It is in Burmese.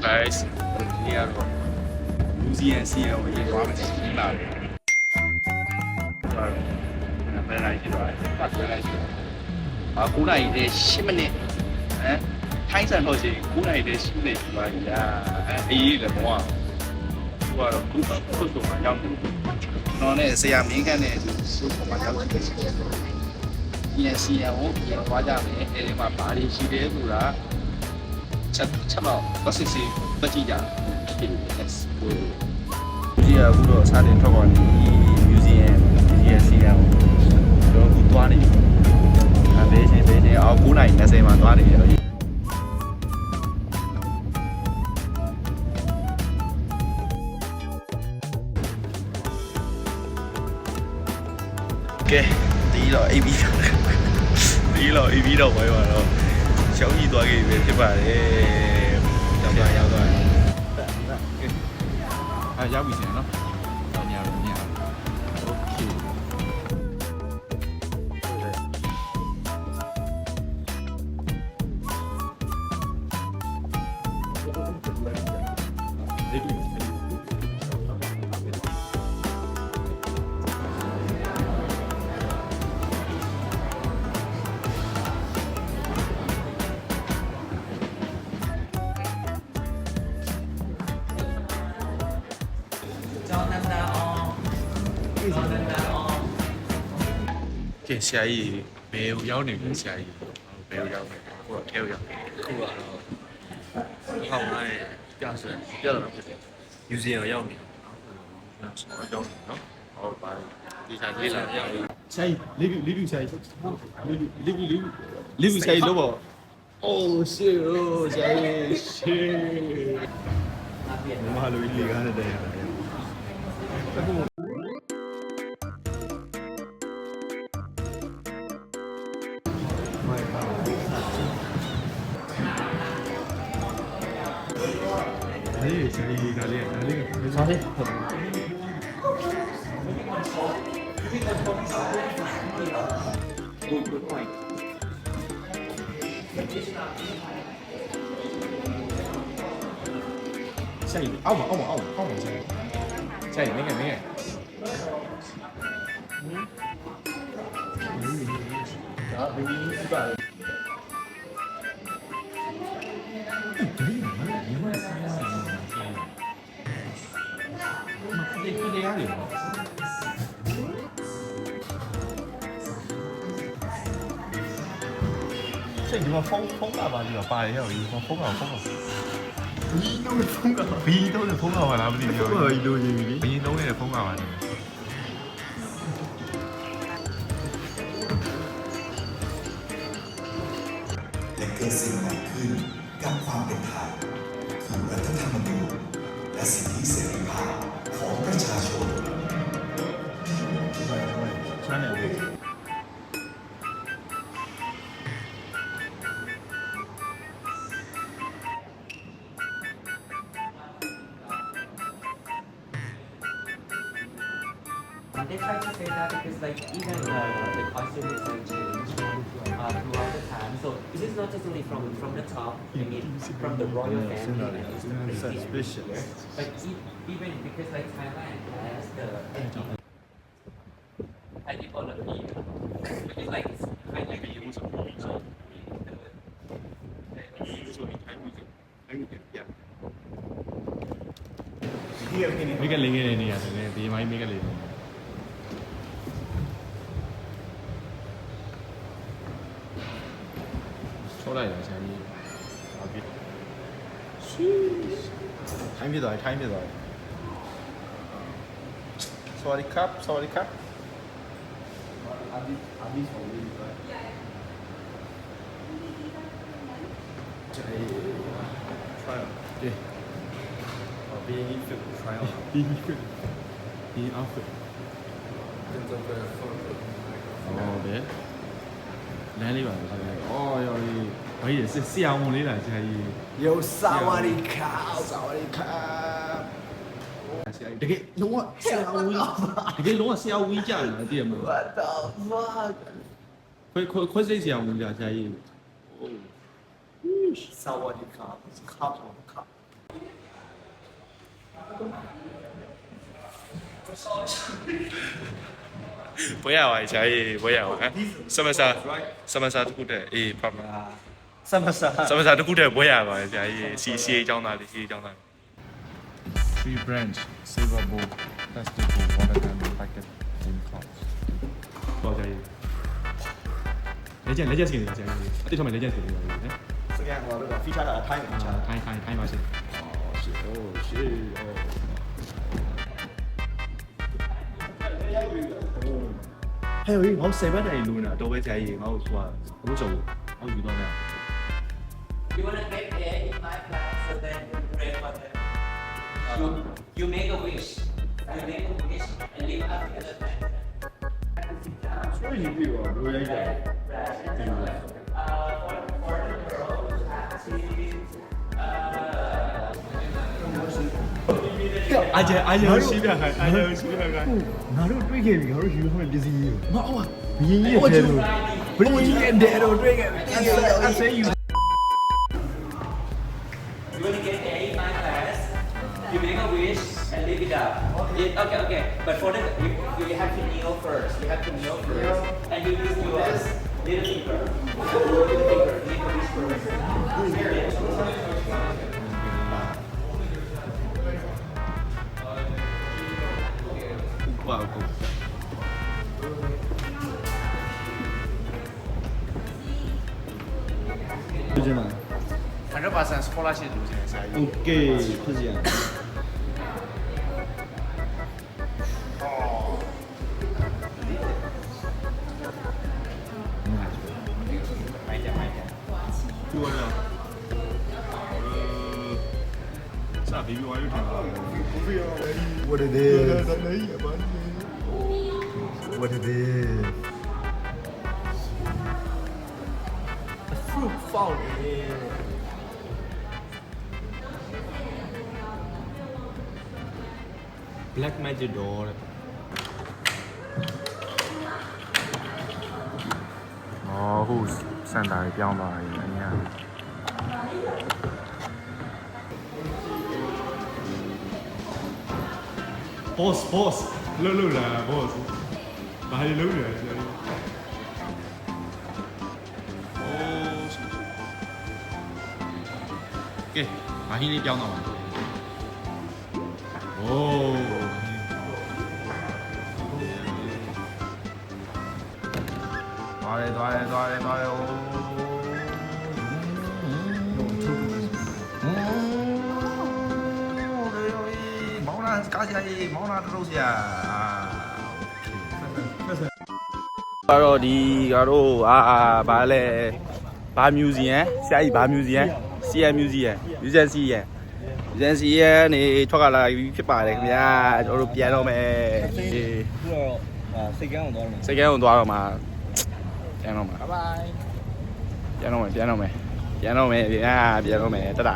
guys ဒီကတော့ museum စီရင်ကိုရေးသွားမယ်ဒီမှာလေဘယ်လိုက်ရှိတော့ပတ်ဘယ်လိုက်ရှိတော့9နာရီနဲ့10မိနစ်ထိုင်းစံတော့ရှိ9နာရီနဲ့10မိနစ်ပါကြာအေးလေဘောသူကတော့ခုဆိုမှရောက်တယ်နော်နဲ့ဆရာမင်းခန့်နဲ့သူ့ပေါ်မှာရောက်တယ်ပြန်စီရအောင်ပြန်သွားကြမယ်အဲဒီမှာဘာတွေရှိတယ်ဆိုတာချက်တော့ဘာစစ်စစ်ပတ်ကြည့်ကြတယ်let's go ဒီအခုတော့စာတင်ထွက်သွားပြီ museum စီရအောင်တော့အခုသွားနေဘေးချင်းအောက်9နာရီ20မှာသွားနေရတော့ကဲဒီတော့ AB တော့ဝိုင်းပါတော့ရှောင်းကြီးသွားခဲ့ပြီဖြစ်ပါတယ်ရောက်သွားရောက်ပြီစင်နော်ညโอเคကဲဆရာကြီးဘယ်ကိုရောက်နေလဲဆရာကြီးဘယ်ကိုရောက်နေလဲကိုယ်ထဲကိုရောက်နေခုကတော့ဟောင်းလိုက်ပြဆိုပြတော့ဖြစ်တယ်ယူစီရောရောက်နေတော့ရောက်နေနော်ဟုတ်ပါဒီစားလေးလာရောက်နေဆရာကြီးလေးပြဆရာကြီးလေးပြဆရာကြီးလို့ပေါ့အိုးရှေ့ဆရာကြီးရှေ့မလိုလေးကားနဲ့တည်းရတယ်လေးစရီဒါလေးစားတယ်good point ဆိုင်အောက်မှာဆိုင်မင်းကဒါဘယ်လိုဖြစ်ပါလဲဒီမှာဖုန်းလာပါလိမ့်ပါပါတယ်ရောဒီမှာဖုန်းကဘီတော့ဖုန်းကပါလားမသိဘူးဘီလိုရင်းပြီဘီလုံးနဲ့ဖုန်းကပါနေและเกิดสิ่งใหม่ขึ้นกับความเป็นไทยคือรัฐธรรมนูญและสิทธิเสรีภาพของประชาชนThey try to say that because like even the costume is like changed throughout the time. So this is not just only from the top. I mean from the royal family and it's the prestige here. But even because like Thailand has the ideology, which is like it's kind of like a use of soမိကလေးငယ်နေရတယ်ဒီမိုင်းမိကလေး抽来的钱你啊比，ထိုင်းပြသွားစวัสดีครับအာဒီဆိုပြီးပဲ这里 trial 对being fit trial being outfit 真的被哦对လမ်းလေးပါဆိုတော့အော်ရော်ဒီဘာကြီးဆရာဝန်လေးလားဆရာကြီး有萨瓦迪卡တကယ်လုံးဝဆရာဝန်တကယ်လုံးဝဆရာဝန်ကြတယ်တည်ရမလား What the fuck ခွဲစိတ်ဆရာဝန်ကြဆရာကြီး萨瓦迪卡ဘွဲရပါရှာကြီးဘွဲရပါဟမ်စမစာတခုတည်းအေးဖတ်မှာစမစာတခုတည်းဘွဲရပါရှာကြီးစီအကြောင်းသားလေးစီအကြောင်းသား Tree branch, silver bowl, festival, water gun, packet, in cups. တော့ကြာရေးလက်ချက်စီနေတာကြာရေးအတိတ်ထမလက်ချက်စီနေတာရေးနော် စကန်ဟိုတော့ feature တာထိုင်းမှာ ထိုင်းပါစေ ဟဲ့ငါ7နိုင်လူနာတော့ပဲကြာရေးငါ့ကိုဆိုတာအခုချုပ်အောင်ယူတော့မယ် You wanna get A in my class, so then you pray for them. You make a wish. You make a wish and live up to the plan. 所以你比我多一点。 For the girls,အားရရှိပြခိုင်းအားရရှိပြခိုင်း ငါတို့တွေ့ခဲ့ပြီငါတို့ယူရမယ့်ပစ္စည်းကြီးကိုမဟုတ်ပါဘင်းကြီးရဲ့တဲလို့ဘင်းကြီးရဲ့တဲတော့တွေ့ခဲ့ပြီအဆေးယူ you wanna get A in my class. You make a wish and live it up. Okay. But for that, you have to kneel first. You have to kneel first, and you use your little finger. Make a wish first. Wow. 就这样。 100% scholarship လိုချင်ဆရာကြီး OK，是这样。ပြောရအောင်စာဘီဘီဝါယူထားတာ What it is? What it is? The fruit fall in. Black Magic Door 哦，အခုစန်တာပြောင်းသွားပြီအများ boss လှုပ်လာ boss ဘာလို့လှုပ်နေလဲဆရာကြီးကဲဘာဟင်းလေးပြောင်းတော့မှာโอ้သွားတယ်โอ้မောင်လာကားကြရေးမောင်လာတို့ဆရာကတော့ဒီကတော့ဘာလဲဘာမြူဇီယံဆရာကြီးဘာမြူဇီယံ CM မြူဇီယံ UZC ရန်နေထွက်ကလာပြီးဖြစ်ပါတယ်ခင်ဗျာကျွန်တော်တို့ပြန်တော့မယ် စိတ်ကန်းအောင်သွားတယ် စိတ်ကဲအောင်သွားတော့မှာပြန်တော့မှာ bye bye ပြန်တော့မယ်ဗျာပြန်တော့မယ်တတာ